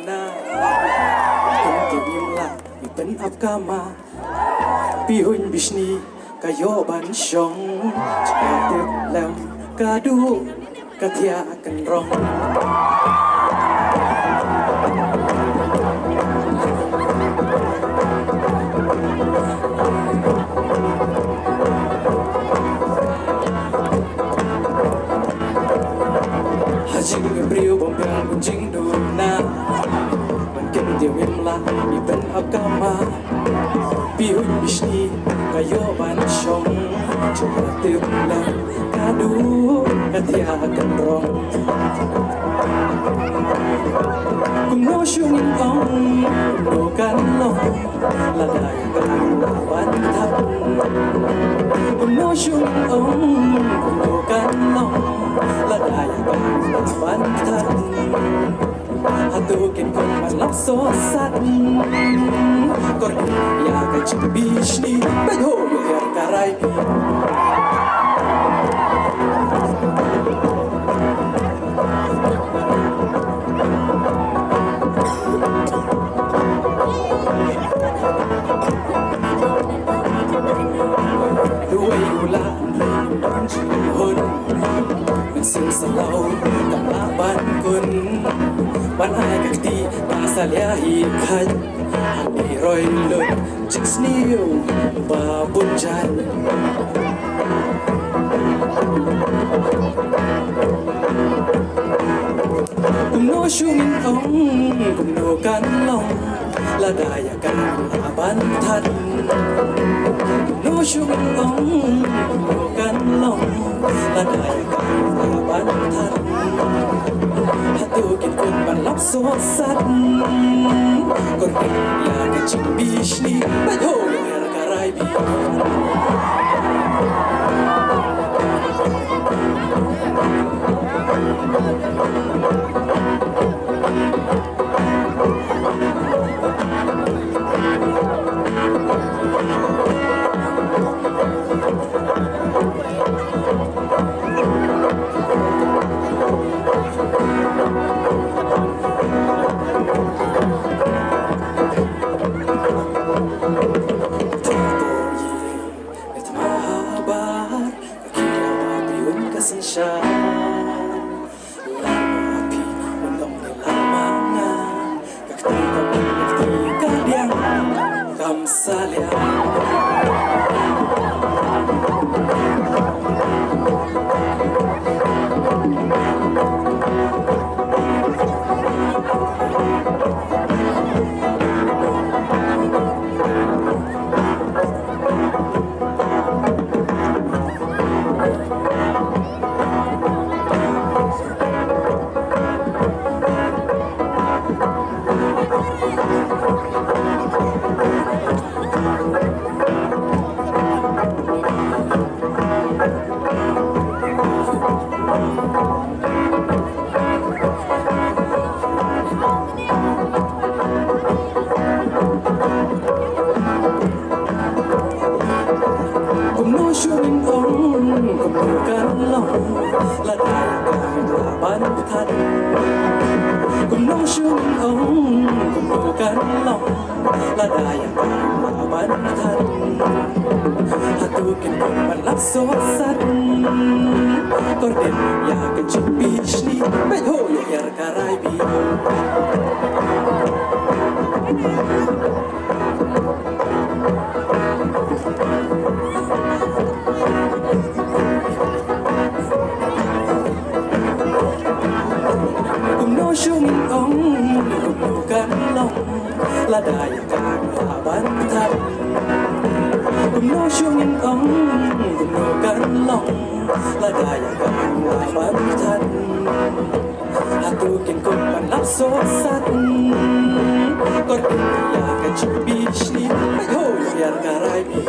na Kunti imla ipen apkama Pihun bisni kayo ban syong Cakatip lem kadu katia akan rong Hajing beriu bombang kuncing duna Mungkin dia wimla iben agama Pihun bisni kayo ban syong Cakatip lem kadu katia akan rong Kumno syungin ong kumno kanong Laday kan lawan tan Kumno syungin ong kumno kanong Laday kan lawan tan Hatukin kong malap sosat Kordi ya kacik bisni Pedho yoher karay Duway ulan ang jihon Mình sinh sa lâu Cảm lá ban kun Ban ai các ti Nasa lia hi khan Hằng đi rồi lượt Chích sniêu Và bún chan Cùng nô sung ống Cùng nô can lòng Là đài kan là ban thân Nô sung ống Nô can lòng Là đài kan là ban thân Hatu kin kun ban lap so sat Kon kin ya ka ching bishni Badho yer karay bi Siya lama pi undong ni lama nga kakti ka diang kamsalya Kumno syuring ong kumno kan long La daya kan la ban tan Kumno syuring ong kumno kan long La daya kan la ban tan Hatukin kong malap so sat Kordin ya kecik bishni Bedho yer karay bi Kumno syungin ong kumno kan long La daya kan la ban tan Kumno syungin ong kumno kan long La daya kan la ban tan Hatukin kong panlap so sat Kordin ya kecik bishni Bedho yer karay bi